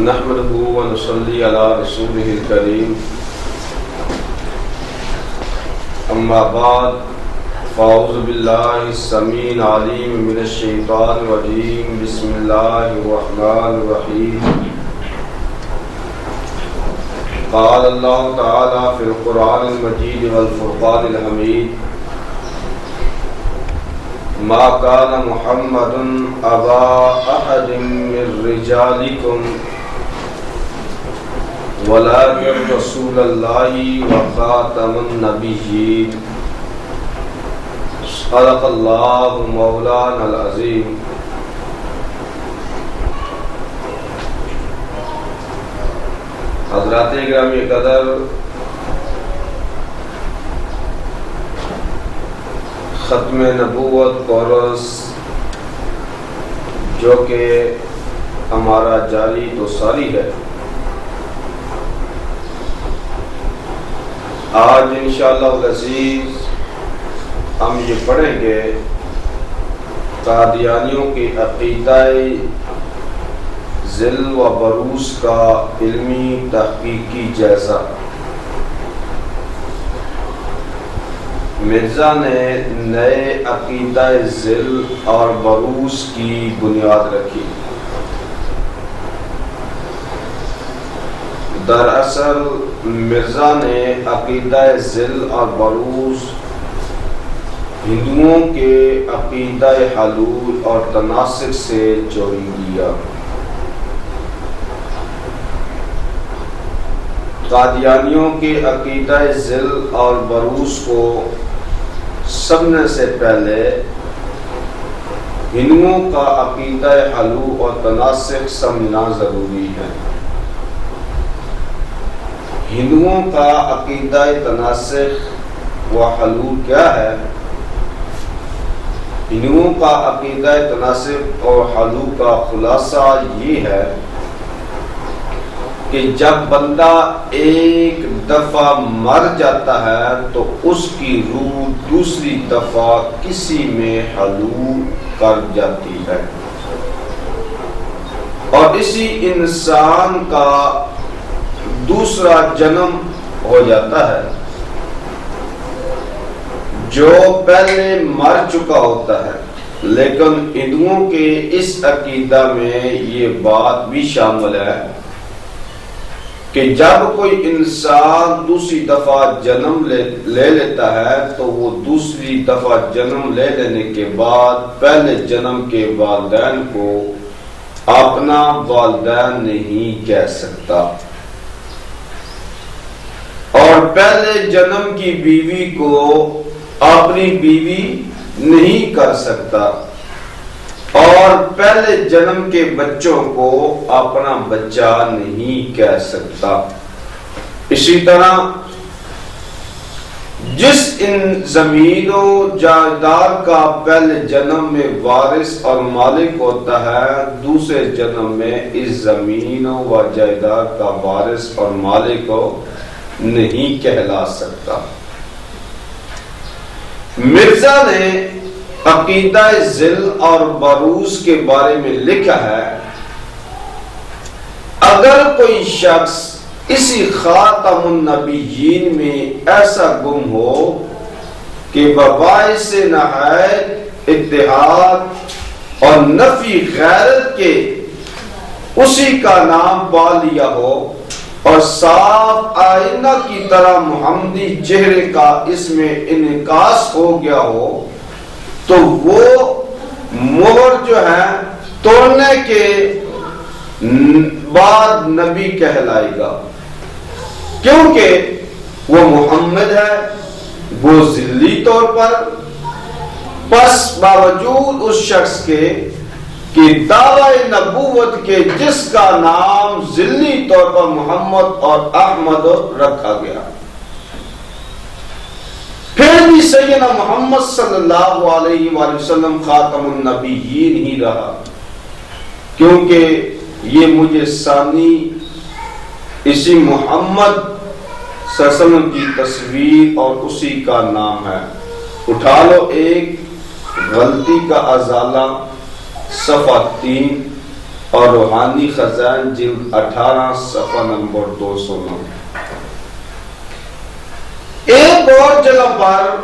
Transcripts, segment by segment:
نحمده ونصلي على رسوله الكريم اما بعد فاعوذ بالله السميع العليم من الشيطان الرجيم بسم الله الرحمن الرحيم قال الله تعالى في القرآن المجيد والفرقان الحميد ما كان محمد أبا أحد من رجالكم ولكن رسول الله وخاتم النبيين صدق الله مولانا العظيم. حضرات گرامی قدر، ختم نبوت کورس جو کہ ہمارا جاری تو ساری ہے، آج انشاءاللہ العزیز ہم یہ پڑھیں گے قادیانیوں کی عقیدہ ذل و بروز کا علمی تحقیقی جائزہ۔ مرزا نے نئے عقیدہ ذل اور بروز کی بنیاد رکھی۔ دراصل مرزا نے عقیدہ ذل اور بروز ہندوؤں کے عقیدہ حلول اور تناسخ سے چوری کیا۔ قادیانیوں کے عقیدہ ذل اور بروز کو سمجھنے سے پہلے ہندوؤں کا عقیدہ حلول اور تناسخ سمجھنا ضروری ہے۔ ہندوؤں کا عقیدہ تناسخ و حلول کیا ہے؟ ہندوؤں کا عقیدہ تناسخ اور حلول کا خلاصہ یہ ہے کہ جب بندہ ایک دفعہ مر جاتا ہے تو اس کی روح دوسری دفعہ کسی میں حلول کر جاتی ہے، اور اسی انسان کا دوسرا جنم ہو جاتا ہے جو پہلے مر چکا ہوتا ہے۔ لیکن ہندوؤں کے اس عقیدہ میں یہ بات بھی شامل ہے کہ جب کوئی انسان دوسری دفعہ جنم لے لیتا ہے تو وہ دوسری دفعہ جنم لے لینے کے بعد پہلے جنم کے والدین کو اپنا والدین نہیں کہہ سکتا، اور پہلے جنم کی بیوی کو اپنی بیوی نہیں کر سکتا، اور پہلے جنم کے بچوں کو اپنا بچہ نہیں کہہ سکتا۔ اسی طرح جس ان زمین و جائیداد کا پہلے جنم میں وارث اور مالک ہوتا ہے، دوسرے جنم میں اس زمین و جائیداد کا وارث اور مالک نہیں کہلا سکتا۔ مرزا نے عقیدہ ذل اور بروز کے بارے میں لکھا ہے، اگر کوئی شخص اسی خاتم النبیین میں ایسا گم ہو کہ باعث نہایت اتحاد اور نفی غیرت کے اسی کا نام پا لیا ہو اور صاف آئینہ کی طرح محمدی چہرے کا اس میں انعکاس ہو گیا ہو، تو وہ مہر جو ہے توڑنے کے بعد نبی کہلائے گا، کیونکہ وہ محمد ہے، وہ ذلی طور پر۔ پس باوجود اس شخص کے کہ دعوی نبوت کے جس کا نام ذلی طور پر محمد اور احمد رکھا گیا، پھر بھی سیدنا محمد صلی اللہ علیہ وآلہ وسلم خاتم النبیین ہی رہا، کیونکہ یہ مجھے ثانی اسی محمد صلی اللہ علیہ وسلم کی تصویر اور اسی کا نام ہے۔ اٹھا لو ایک غلطی کا ازالہ صفحہ 3، اور روحانی خزائن جلد 18 صفحہ نمبر 209۔ ایک اور جگہ پر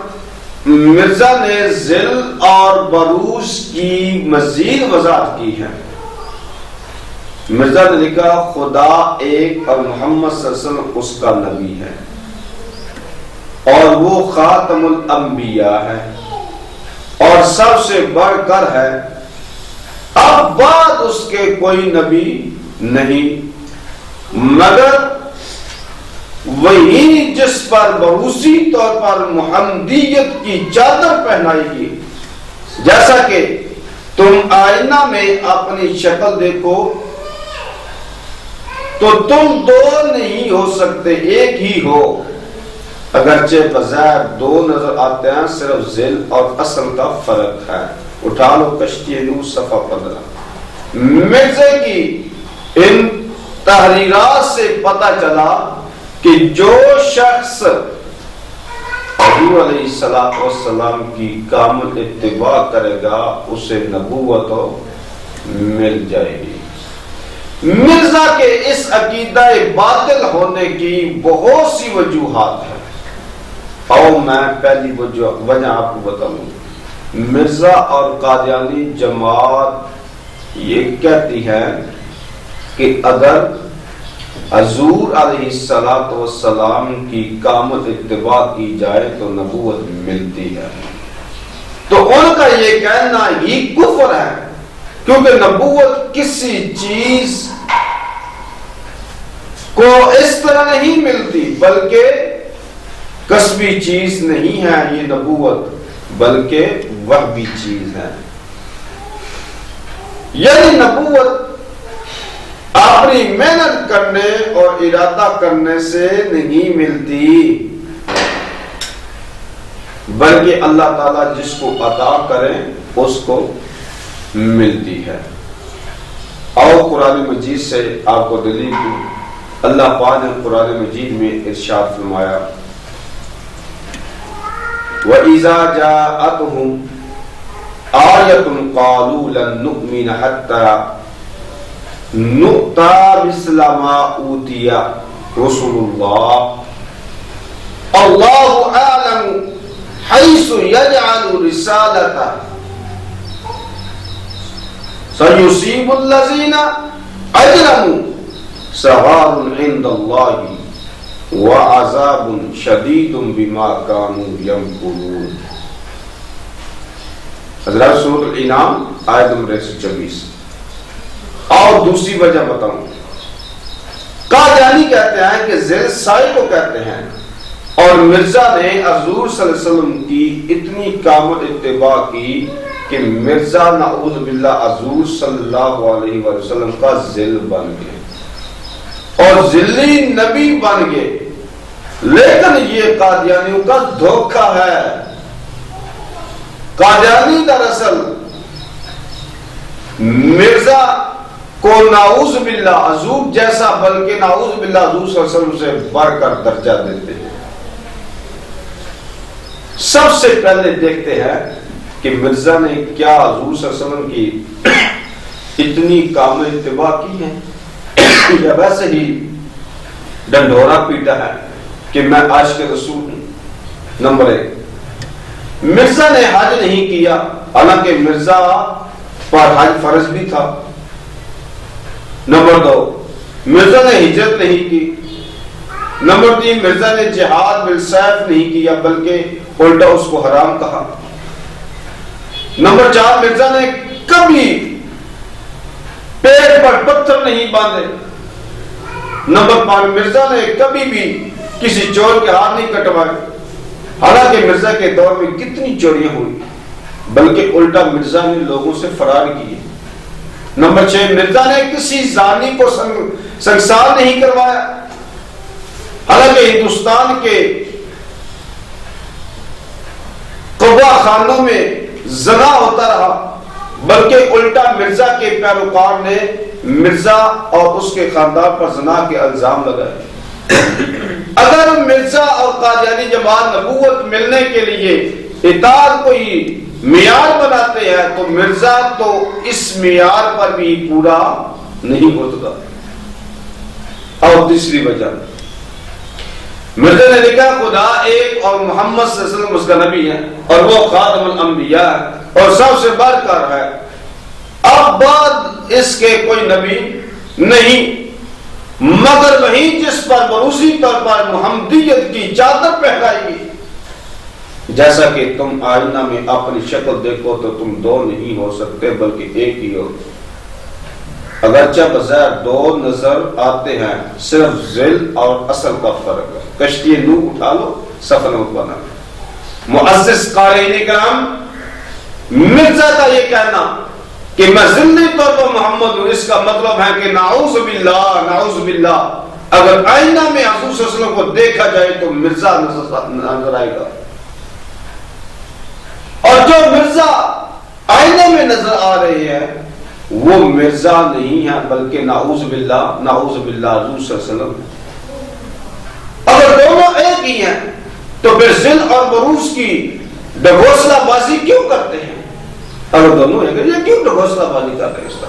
مرزا نے ذل اور بروز کی مزید وضاحت کی ہے۔ مرزا نے لکھا خدا ایک اور محمد صلی اللہ علیہ وسلم اس کا نبی ہے اور وہ خاتم الانبیاء ہے اور سب سے بڑھ کر ہے، اب بعد اس کے کوئی نبی نہیں مگر وہی جس پر بروسی طور پر محمدیت کی چادر پہنائی گی۔ جیسا کہ تم آئینہ میں اپنی شکل دیکھو تو تم دو نہیں ہو سکتے، ایک ہی ہو، اگرچہ بظاہر دو نظر آتے ہیں، صرف ذل اور اصل کا فرق ہے۔ اٹھا لو کشتی نور صفحہ 15۔ مرزا کی ان تحریرات سے پتہ چلا کہ جو شخص حضور علیہ السلام کی کامل اتباع کرے گا اسے نبوت مل جائے گی۔ مرزا کے اس عقیدہ باطل ہونے کی بہت سی وجوہات ہیں، اور میں پہلی وجہ آپ کو بتاؤں۔ مرزا اور قادیانی جماعت یہ کہتی ہے کہ اگر حضور علیہ السلام کی کامل اتباع کی جائے تو نبوت ملتی ہے، تو ان کا یہ کہنا ہی کفر ہے، کیونکہ نبوت کسی چیز کو اس طرح نہیں ملتی، بلکہ کسبی چیز نہیں ہے یہ نبوت، بلکہ وحبی چیز ہے۔ یعنی نبوت اپنی محنت کرنے اور ارادہ کرنے سے نہیں ملتی، بلکہ اللہ تعالیٰ جس کو عطا کرے اس کو ملتی ہے۔ اور قرآن مجید سے آپ کو دلیل دوں، اللہ پاک نے قرآن مجید میں ارشاد فرمایا وَإِذَا جَاءَتْهُمْ آیَةٌ قَالُوا لَن نُؤْمِنَ حَتَّى نُؤْتَىٰ مِثْلَ مَا أُوتِیَ رُسُلُ اللَّهِ اللَّهُ أَعْلَمُ حَيْثُ يَجْعَلُ رِسَالَتَهُ سَيُصِيبُ الَّذِينَ أَجْرَمُوا صَغَارٌ عِندَ اللَّهِ وَعَذَابٌ شَدِيدٌ بِمَا كَانُوا يَمْكُرُونَ۔ حضرات سورۃ الانعام آیت نمبر 124۔ اور دوسری وجہ بتاؤں، قادیانی کہتے ہیں کہ ذیل سائی کو کہتے ہیں، اور مرزا نے حضور صلی اللہ علیہ وسلم کی اتنی کامل اتباع کی کہ مرزا نعوذ باللہ حضور صلی اللہ علیہ وسلم کا ذل بن گئے اور ذلی نبی بن گئے۔ لیکن یہ قادیانیوں کا دھوکہ ہے۔ قادیانی دراصل مرزا کو نعوذ باللہ حضور جیسا، بلکہ نعوذ باللہ حضور صلی اللہ علیہ وسلم سے بڑھ کر درجہ دیتے ہیں۔ سب سے پہلے دیکھتے ہیں کہ مرزا نے کیا حضور صلی اللہ علیہ وسلم کی اتنی کامل اتباع کی ہے، یا ویسے ہی ڈنڈورا پیٹا ہے کہ میں عاشق رسول ہوں۔ نمبر 1، مرزا نے حج نہیں کیا، حالانکہ مرزا پر حج فرض بھی تھا۔ نمبر 2، مرزا نے ہجرت نہیں کی۔ نمبر 3، مرزا نے جہاد بالسیف نہیں کیا بلکہ الٹا اس کو حرام کہا۔ نمبر 4، مرزا نے کبھی پیڑ پر پتھر نہیں باندھے۔ نمبر 5، مرزا نے کبھی بھی کسی چور کے ہاتھ نہیں کٹوائے، حالانکہ مرزا کے دور میں کتنی چوریاں ہوئی، بلکہ الٹا مرزا نے لوگوں سے فرار کیے۔ نمبر 6، مرزا نے کسی زانی کو سنگسار نہیں کروایا، حالانکہ ہندوستان کے قبا خانوں میں زنا ہوتا رہا، بلکہ الٹا مرزا کے پیروکار نے مرزا اور اس کے خاندان پر زنا کے الزام لگائے۔ اگر مرزا اور قادیانی جماعت نبوت ملنے کے لیے اطاعت کو ہی معیار بناتے ہیں تو مرزا تو اس معیار پر بھی پورا نہیں ہوتا. اور تیسری وجہ مرزا نے لکھا خدا ایک اور محمد صلی اللہ علیہ وسلم اس کا نبی ہے اور وہ خاتم الانبیاء ہے اور سب سے بڑھ کر ہے. اب بعد اس کے کوئی نبی نہیں مگر وہی جس پر بروسی طور پر محمدیت کی چادر پہنائی گئی. جیسا کہ تم آئینہ میں اپنی شکل دیکھو تو تم دو نہیں ہو سکتے بلکہ ایک ہی ہو. اگرچہ بظاہر دو نظر آتے ہیں صرف ذل اور اصل کا فرق ہے. کشتی نوح اٹھا لو سفر بنا. معزز قارئین کرام مرزا کا یہ کہنا کہ میں ذلی طور پر محمد ہوں اس کا مطلب ہے کہ نعوذ باللہ اگر آئینہ میں حضور صلی اللہ علیہ وسلم کو دیکھا جائے تو مرزا نظر آئے گا اور جو مرزا آئینے میں نظر آ رہے ہیں وہ مرزا نہیں ہے بلکہ نعوذ باللہ حضور صلی اللہ علیہ وسلم. اگر دونوں ایک ہی ہیں تو پھر ذل اور بروز کی ڈگوسلہ بازی کیوں کرتے ہیں؟ اگر دونوں ایک ہیں یہ کیوں ڈگوسلہ بازی کر رہے ہیں؟ اس کا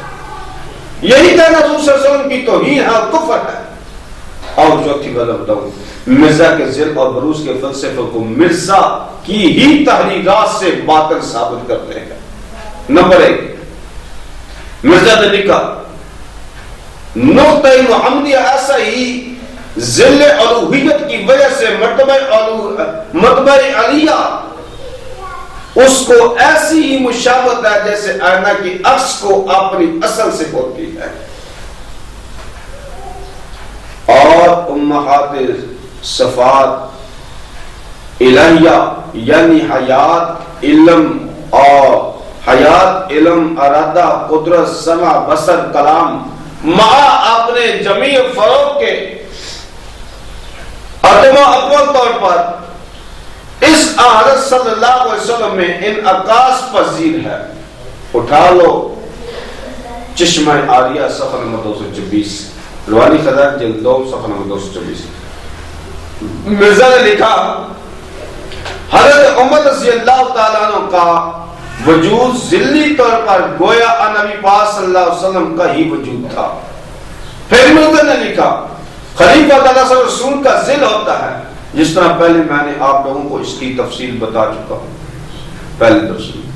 یہی کہنا حضور صلی اللہ علیہ وسلم کی توہین ہے اور کفر ہے. اور چوتھی بات بتاؤں مرزا کے ذل اور بروز کے فلسفے کو مرزا کی ہی تحریرات سے باطل ثابت کرتے ہیں. نمبر 1 مرزا نے لکھا نقطہ محمدیہ ایسا ہی ذل الوہیت کی وجہ سے مرتبہ علیہ اس کو ایسی ہی مشابہت ہے جیسے آئینہ کی عکس کو اپنی اصل سے ہوتی ہے. اور امہات صفات الہیہ یعنی حیات علم ارادہ قدرت سمع بصر کلام مع اپنے جمیع فروغ کے عدم و اکمل طور پر اس حضرت صلی اللہ علیہ وسلم میں انعکاس پذیر ہے. اٹھا لو چشمہ عاریہ صفحہ نمبر 224 روحانی خزائن جلد 2 صفحہ نمبر 224. مرزا نے لکھا حضرت عمر رضی اللہ تعالیٰ عنہ کا وجود ذلی طور پر گویا نبی پاک صلی اللہ علیہ وسلم کا ہی وجود تھا. پھر مرزا نے لکھا خلیفہ اللہ صلی اللہ علیہ وسلم کا ذل ہوتا ہے جس طرح پہلے میں نے آپ لوگوں کو اس کی تفصیل بتا چکا ہوں پہلے درس میں.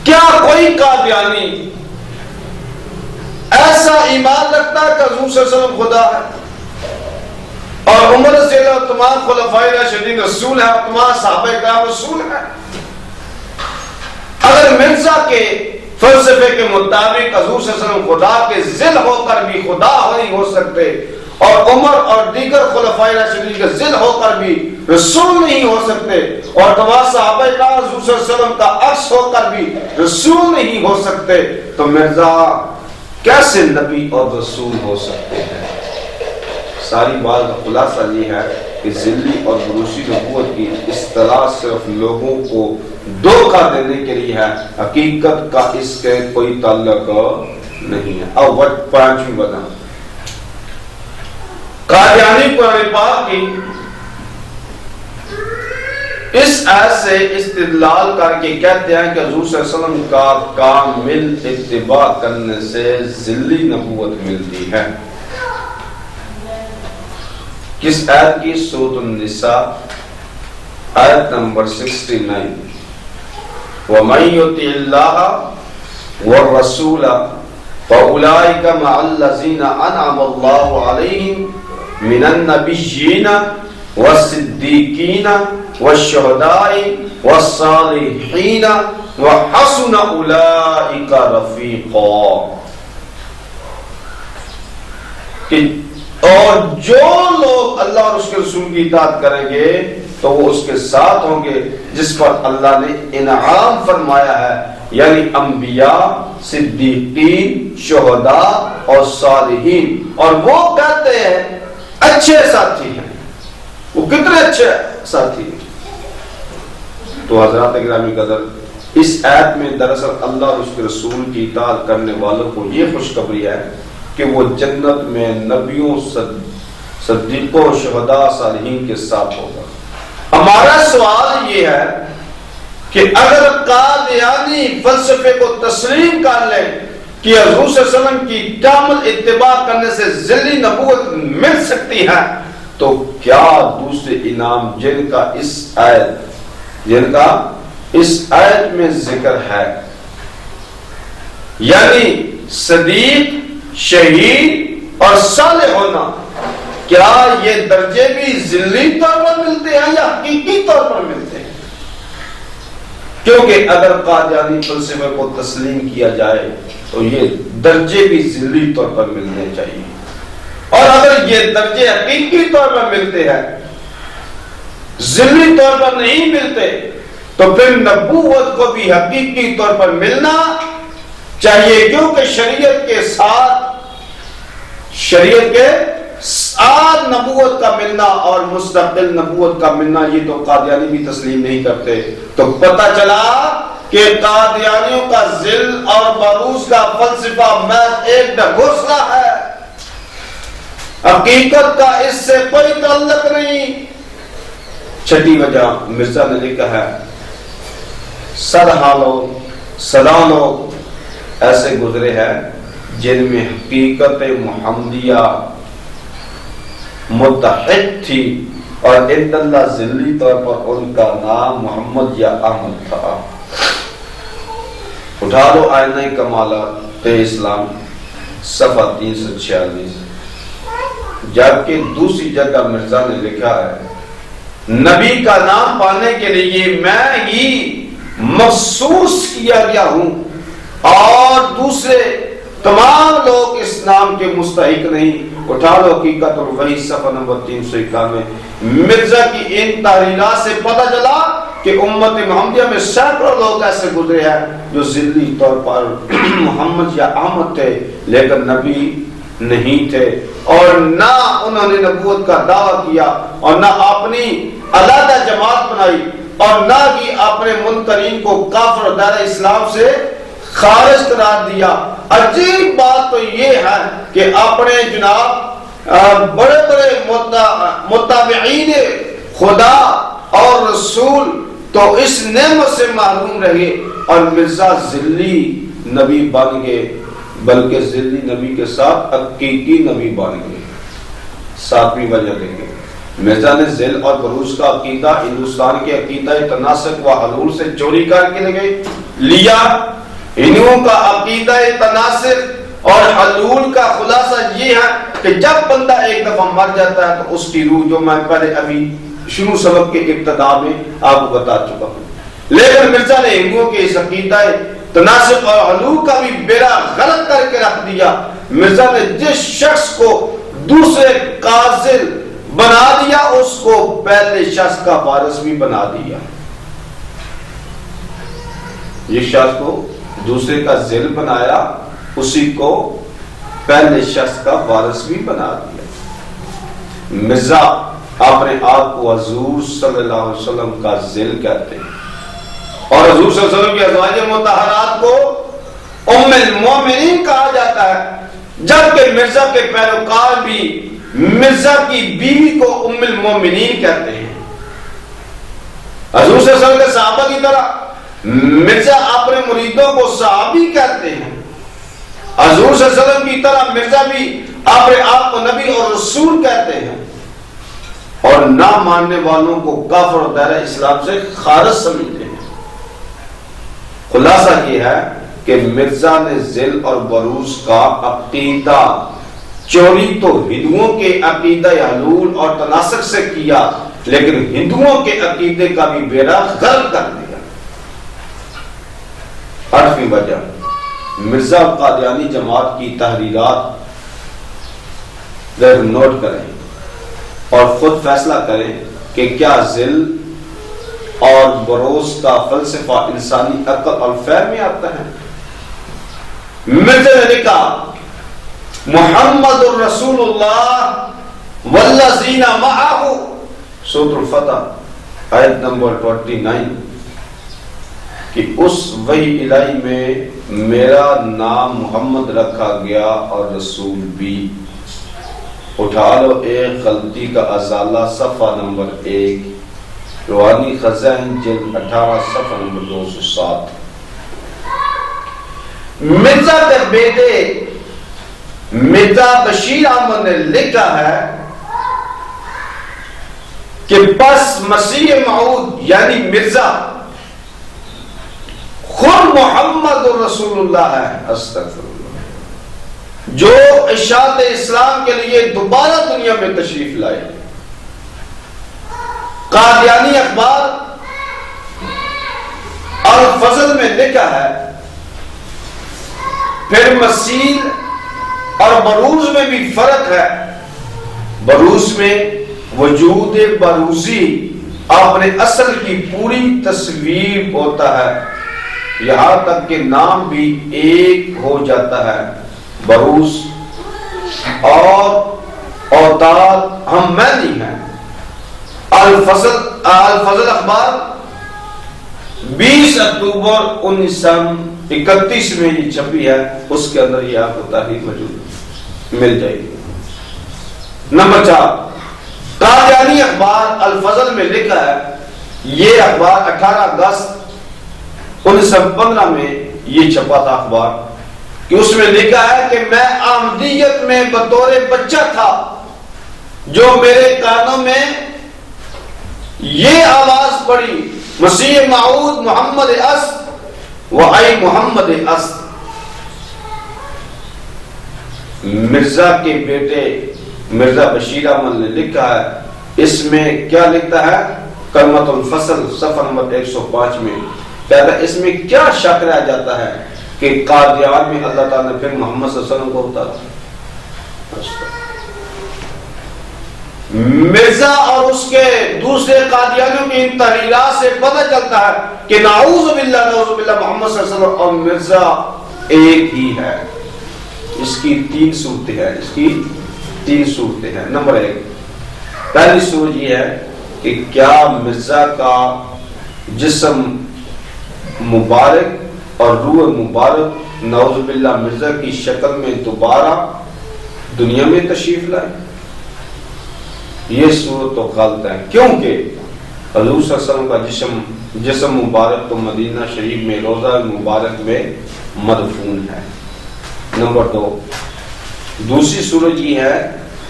کیا کوئی قادیانی ایسا ایمان رکھتا ہے کہ حضور صلی اللہ علیہ وسلم خدا ہے اور عمر رضی اللہ تمام خلفائے راشدین رسول ہیں اور تمام صحابہ کرام رسول ہیں؟ اگر مرزا کے فلسفے کے مطابق حضور صلی اللہ علیہ وسلم خدا کے ذل ہو کر بھی خدا نہیں ہو سکتے اور عمر اور دیگر خلفائے راشدین کے ذل ہو کر بھی رسول نہیں ہو سکتے اور تمام صحابہ کرام حضور صلی اللہ علیہ وسلم کا عکس ہو کر بھی رسول نہیں ہو سکتے تو مرزا کیسے نبی اور رسول ہو سکتے ہیں؟ ساری بات کا خلاصہ یہ ہے کہ ذلی اور بروسی نبوت کی اصطلاح صرف لوگوں کو دھوکہ دینے کے لیے ہے، حقیقت کا اس کے کوئی تعلق نہیں ہے. اب پانچویں بنا قادیانی قرآن پاک کی اس آیت سے استدلال کر کے کہتے ہیں کہ حضور صلی اللہ علیہ وسلم کا کامل اتباع کرنے سے ذلی نبوت ملتی ہے. کس آیت کی؟ سورۃ النساء آیت نمبر 69 وَمَن يُطِعِ اللَّهَ وَالرَّسُولَ فَأُولَٰئِكَ مَعَ الَّذِينَ أَنْعَمَ اللَّهُ عَلَيْهِمْ مِنَ النَّبِيِّينَ وَالصِّدِّيقِينَ وَالشُّهَدَاءِ وَالصَّالِحِينَ وَحَسُنَ أُولَٰئِكَ رَفِيقًا. اور جو لوگ اللہ اور اس کے رسول کی اطاعت کریں گے تو وہ اس کے ساتھ ہوں گے جس پر اللہ نے انعام فرمایا ہے، یعنی انبیاء، صدیقین، شہداء اور صالحین. اور وہ کہتے ہیں اچھے ساتھی ہیں. وہ کتنے اچھے ساتھی ہیں؟ تو حضرات گرامی قدر اس آیت میں دراصل اللہ اور اس کے رسول کی اطاعت کرنے والوں کو یہ خوشخبری ہے کہ وہ جنت میں نبیوں، صدیقوں، شہداء، صالحین کے ساتھ ہوگا. ہمارا سوال یہ ہے کہ اگر قادیانی فلسفے کو تسلیم کر لیں کہ حضور صلی اللہ علیہ وسلم کی کامل اتباع کرنے سے ذلی نبوت مل سکتی ہے، تو کیا دوسرے انعام جن کا اس آیت میں ذکر ہے، یعنی صدیق، شہید اور صالح ہونا، کیا یہ درجے بھی ذلی طور پر ملتے ہیں یا حقیقی طور پر ملتے ہیں؟ کیونکہ اگر قادیانی فلسفے کو تسلیم کیا جائے تو یہ درجے بھی ذلی طور پر ملنے چاہیے، اور اگر یہ درجے حقیقی طور پر ملتے ہیں، ذلی طور پر نہیں ملتے، تو پھر نبوت کو بھی حقیقی طور پر ملنا چاہیے، کیونکہ شریعت کے ساتھ نبوت کا ملنا اور مستقل نبوت کا ملنا یہ تو قادیانی بھی تسلیم نہیں کرتے۔ تو پتہ چلا کہ قادیانیوں کا ذل اور بروز کا فلسفہ محض ایک ڈھکوسلا ہے، حقیقت کا اس سے کوئی تعلق نہیں۔ چھٹی وجہ مرزا نے لکھا ہے، سدا لوگ ایسے گزرے ہیں جن میں حقیقت محمدیہ متحد تھی، اور عند اللہ ذلی طور پر ان کا نام محمد یا احمد تھا۔ اٹھا لو آئینہ کمالات اسلام صفحہ 346۔ جبکہ دوسری جگہ مرزا نے لکھا ہے، نبی کا نام پانے کے لیے میں ہی مخصوص کیا گیا ہوں، اور دوسرے تمام لوگ اس نام کے مستحق نہیں۔ اٹھا لو حقیقت اور وہی صفحہ نمبر 391۔ مرزا کی ان تحریرات سے پتہ چلا کہ امت محمدیہ میں سینکڑوں لوگ ایسے گزرے ہیں جو ذلی طور پر محمد یا احمد تھے لیکن نبی نہیں تھے، اور نہ انہوں نے نبوت کا دعویٰ کیا، اور نہ اپنی علیحدہ جماعت بنائی، اور نہ ہی اپنے منکرین کو کافر اور دائرہ اسلام سے خارج قرار دیا۔ عجیب بات تو یہ ہے کہ اپنے جناب بڑے بڑے متابعین خدا اور رسول تو اس نعمت سے محروم رہے، اور مرزا ذلی نبی بن گئے، بلکہ ذلی نبی کے ساتھ حقیقی نبی بن گئے۔ ساتویں وجہ دیکھیں، مرزا نے ذل اور بروز کا عقیدہ ہندوستان کے عقیدہ تناسخ و حلول سے چوری کر کے لیا۔ ہندوؤں کا عقیدہ تناسخ اور حلول کا خلاصہ یہ ہے کہ جب بندہ ایک دفعہ مر جاتا ہے تو اس کی روح، جو میں پہلے ابھی شروع سبق کے ابتدا میں آپ کو بتا چکا ہوں، لیکن مرزا نے ہندوؤں کے اس عقیدہ تناسخ اور حلول کا بھی بیڑا غلط کر کے رکھ دیا۔ مرزا نے جس شخص کو دوسرے قاضل بنا دیا اس کو پہلے شخص کا وارث بھی بنا دیا۔ یہ شخص کو دوسرے کا ذل بنایا، اسی کو پہلے شخص کا وارث بھی بنا دیا۔ مرزا اپنے آپ کو حضور صلی اللہ علیہ وسلم کا ذل کہتے ہیں، اور حضور صلی اللہ علیہ وسلم کی ازواج مطہرات کو ام المومنین کہا جاتا ہے، جبکہ مرزا کے پیروکار بھی مرزا کی بیوی کو ام المومنین کہتے ہیں۔ حضور صلی اللہ علیہ وسلم کے صحابہ کی طرح مرزا اپنے مریدوں کو صحابی کہتے ہیں۔ حضور صلی اللہ علیہ وسلم کی طرح مرزا بھی اپنے آپ کو نبی اور رسول کہتے ہیں، اور نہ ماننے والوں کو کافر اور دائرہ اسلام سے خارج سمجھتے ہیں۔ خلاصہ یہ ہے کہ مرزا نے ذل اور بروز کا عقیدہ چوری تو ہندوؤں کے عقیدہ حلول اور تناسخ سے کیا، لیکن ہندوؤں کے عقیدے کا بھی بیڑا غرق کر دیا۔ آٹھویں وجہ، مرزا قادیانی جماعت کی تحریرات نوٹ کریں اور خود فیصلہ کریں کہ کیا ذل اور بروز کا فلسفہ انسانی عقل اور فہم میں آتا ہے۔ مرزا نے لکھا، محمد الرسول اللہ والذین معہ، سورۃ الفتح آیت نمبر 29، کہ اس وحی الہی میں میرا نام محمد رکھا گیا اور رسول بھی۔ اٹھا لو ایک غلطی کا ازالہ صفحہ نمبر 1۔ روحانی خزائن جلد 18 صفحہ نمبر 207۔ مرزا کے بیٹے مرزا بشیر احمد نے لکھا ہے کہ پس مسیح موعود یعنی مرزا خود محمد رسول اللہ ہے، استغفر اللہ، جو اشاعت اسلام کے لیے دوبارہ دنیا میں تشریف لائے۔ قادیانی اخبار الفضل میں لکھا ہے، پھر مسیل اور بروز میں بھی فرق ہے۔ بروز میں وجود بروزی اپنے اصل کی پوری تصویر ہوتا ہے، یہاں تک کہ نام بھی ایک ہو جاتا ہے۔ بروز اور اوتاد ہم معنی ہیں۔ الفضل اخبار 20 اکتوبر 1931 میں یہ چھپی ہے، اس کے اندر یہ آپ کو تحریر موجود مل جائے گی۔ نمبر 4، قادیانی اخبار الفضل میں لکھا ہے، یہ اخبار 18 اگست 1915 میں یہ چھپا تھا اخبار، کہ اس میں لکھا ہے کہ میں احمدیت میں بطور بچہ تھا، جو میرے کانوں میں یہ آواز پڑی، مسیح موعود محمد است و ای محمد است۔ مرزا کے بیٹے مرزا بشیر احمد نے لکھا ہے، اس میں کیا لکھتا ہے؟ کلمۃ الفصل صفحہ نمبر 105 میں کہتا ہے، اس میں کیا شک رہ جاتا ہے کہ قادیان میں اللہ تعالیٰ نے پھر محمد صلی اللہ علیہ وسلم کو اتارا۔ مرزا اور اس کے دوسرے قادیانیوں کی ان تحریرات سے پتہ چلتا ہے کہ نعوذ باللہ محمد صلی اللہ علیہ وسلم اور مرزا ایک ہی ہے۔ اس کی 3 صورتیں ہیں، اس کی 3 صورتیں ہیں۔ نمبر 1، پہلی صورت یہ ہے کہ کیا مرزا کا جسم مبارک اور روح مبارک نعوذ باللہ مرزا کی شکل میں دوبارہ دنیا میں تشریف لائے؟ یہ صورت تو غلط ہے، کیونکہ حضور صلی اللہ علیہ وسلم کا جسم مبارک تو مدینہ شریف میں روضہ مبارک میں مدفون ہے۔ نمبر 2، دوسری صورت یہ ہے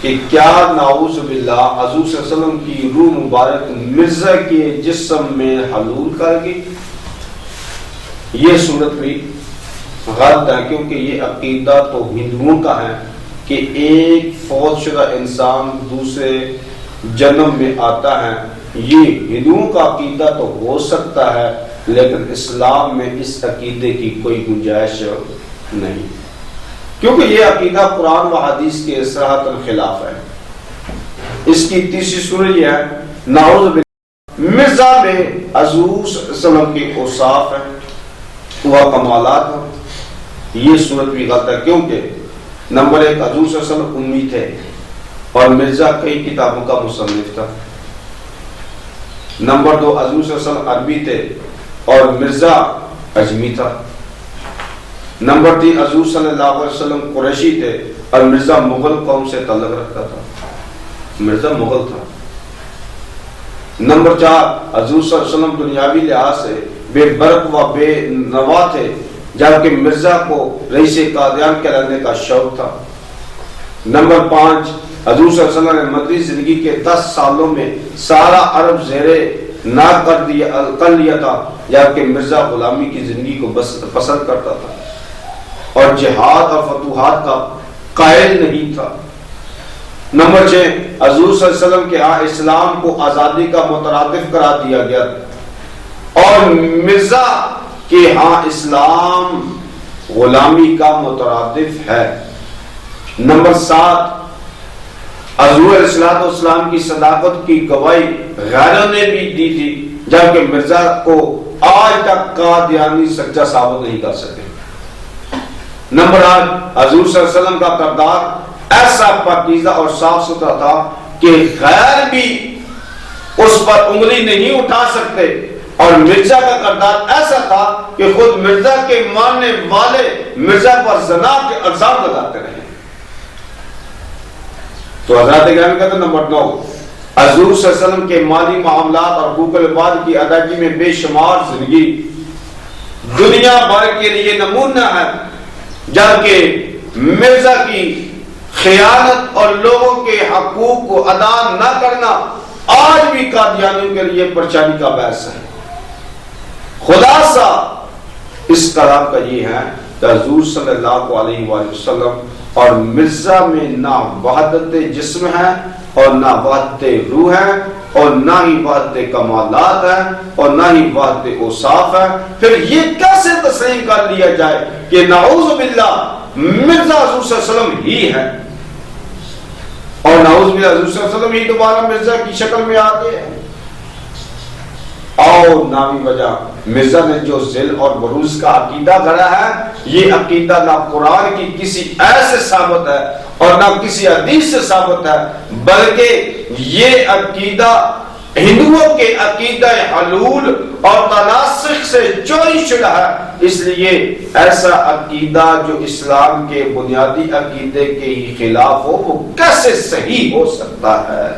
کہ کیا نعوذ باللہ حضور صلی اللہ علیہ وسلم کی روح مبارک مرزا کے جسم میں حلول کر گئی؟ یہ صورت بھی غلط ہے، کیونکہ یہ عقیدہ تو ہندوؤں کا ہے کہ ایک فوت شدہ انسان دوسرے جنم میں آتا ہے۔ یہ ہندوؤں کا عقیدہ تو ہو سکتا ہے، لیکن اسلام میں اس عقیدے کی کوئی گنجائش نہیں، کیونکہ یہ عقیدہ قرآن و حدیث کے صراحتاً خلاف ہے۔ اس کی تیسری صورت یہ ہے، نعوذ باللہ مرزا میں حضور صلی اللہ علیہ وسلم کی اوصاف ہیں، وہ کمالات ہیں۔ یہ صورت بھی غلط ہے، کیونکہ نمبر 1، حضور صلی اللہ علیہ وسلم امی تھے اور مرزا کئی کتابوں کا مصنف تھا۔ نمبر 2، حضور صلی اللہ علیہ وسلم عربی تھے اور مرزا اجمی تھا۔ نمبر 3، حضور صلی اللہ علیہ وسلم قریشی تھے اور مرزا مغل قوم سے تعلق رکھتا تھا، مرزا مغل تھا۔ نمبر 4، حضور صلی اللہ علیہ وسلم دنیاوی لحاظ سے بے برق و بے نوا تھے، جبکہ مرزا کو رئیس قادیان کہلانے کا شوق تھا۔ نمبر 5، حضور صلی اللہ علیہ وسلم نے مدنی زندگی کے 10 سالوں میں سارا عرب زیر ناک کر لیا تھا، جبکہ مرزا غلامی کی زندگی کو پسند کرتا تھا اور جہاد اور فتوحات کا قائل نہیں تھا۔ نمبر 6، حضور صلی اللہ علیہ وسلم کے ہاں اسلام کو آزادی کا مترادف قرار دیا گیا اور مرزا کہ ہاں اسلام غلامی کا مترادف ہے۔ نمبر 7، حضور علیہ السلام کی صداقت کی گواہی غیروں نے بھی دی تھی، جبکہ مرزا کو آج تک قادیانی سچا ثابت نہیں کر سکے۔ نمبر 8، حضور صلی اللہ علیہ وسلم کا کردار ایسا پاکیزہ اور صاف ستھرا تھا کہ غیر بھی اس پر انگلی نہیں اٹھا سکتے، اور مرزا کا کردار ایسا تھا کہ خود مرزا کے ماننے والے مرزا پر زنا کے الزام لگاتے رہے۔ تو حضرات گرامی کہتے ہیں نمبر 9، حضور صلی اللہ علیہ وسلم کے مالی معاملات اور حقوق العباد کی ادائیگی میں بے شمار زندگی دنیا بھر کے لیے نمونہ ہے، جبکہ مرزا کی خیانت اور لوگوں کے حقوق کو ادا نہ کرنا آج بھی قادیانیوں کے لیے پریشانی کا باعث ہے۔ خلاصہ اس کلام کا یہ ہے کہ حضور صلی اللہ علیہ وآلہ وسلم اور مرزا میں نہ وحدت جسم ہے اور نہ وحدت روح ہے اور نہ ہی وحدت کمالات ہے اور نہ ہی وحدت اوصاف ہے۔ پھر یہ کیسے تسلیم کر لیا جائے کہ نعوذ باللہ مرزا حضور صلی اللہ علیہ وسلم ہی ہے اور نعوذ باللہ حضور صلی اللہ علیہ وسلم ہی دوبارہ مرزا کی شکل میں آ گئے ہیں؟ اور نامی وجہ مرزا نے جو ذل اور بروز کا عقیدہ گھڑا ہے، یہ عقیدہ نہ قرآن کی کسی آیت سے ثابت ہے اور نہ کسی حدیث سے ثابت ہے، بلکہ یہ عقیدہ ہندوؤں کے عقیدہ حلول اور تناسخ سے چوری شدہ ہے۔ اس لیے ایسا عقیدہ جو اسلام کے بنیادی عقیدے کے ہی خلاف ہو، وہ کیسے صحیح ہو سکتا ہے؟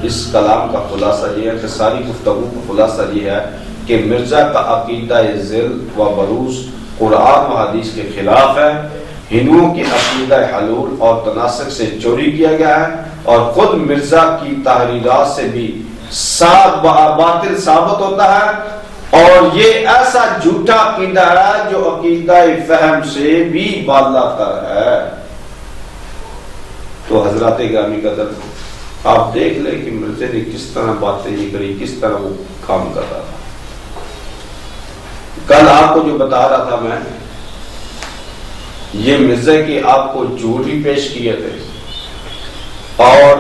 اس کلام کا خلاصہ یہ ہے کہ ساری گفتگو کا خلاصہ یہ ہے کہ مرزا کا عقیدہ ذل و بروز قرآن و حدیث کے خلاف ہے، ہندوؤں کی عقیدہ حلول اور تناسخ سے چوری کیا گیا ہے، اور خود مرزا کی تحریرات سے بھی باطل ثابت ہوتا ہے، اور یہ ایسا جھوٹا عقیدہ ہے جو عقیدہ فہم سے بھی بالا تر ہے۔ تو حضرات گرامی قدر، آپ دیکھ لیں کہ مرزا نے کس طرح باتیں یہ کری، کس طرح وہ کام کر رہا تھا۔ کل آپ کو جو بتا رہا تھا میں، یہ مرزا کی آپ کو جھوٹ ہی پیش کیے تھے اور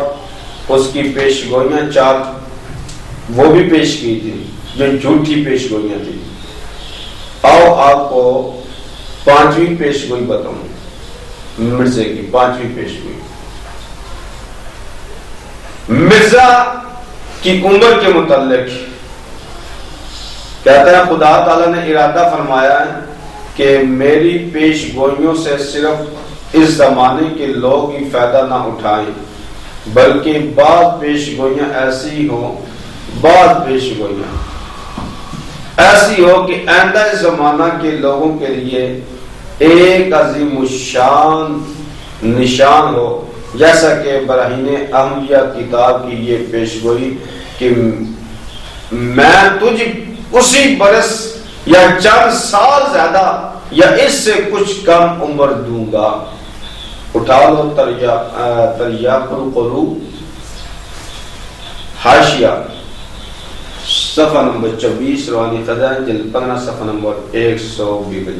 اس کی پیش گوئیاں چار وہ بھی پیش کی تھی جو جھوٹی پیش گوئیاں تھی۔ آؤ آپ کو پانچویں پیش گوئی بتاؤں، مرزا کی پانچویں پیش گوئی۔ مرزا کی عمر کے متعلق کہتا ہے خدا تعالیٰ نے ارادہ فرمایا ہے کہ میری پیش گوئیوں سے صرف اس زمانے کے لوگ ہی فائدہ نہ اٹھائیں، بلکہ بعض پیش گوئیاں ایسی ہوں، بعض پیش گوئیاں ایسی ہو کہ آئندہ زمانہ کے لوگوں کے لیے ایک عظیم الشان نشان ہو، جیسا کہ براہین احمدیہ کتاب کی یہ پیشگوئی کہ میں تجھ اسی برس یا چند سال زیادہ یا اس سے کچھ کم عمر دوں گا۔ اٹھا لو تریاق القلوب حاشیہ صفحہ نمبر 24 روانی خزائن جلد 15 صفحہ نمبر 122۔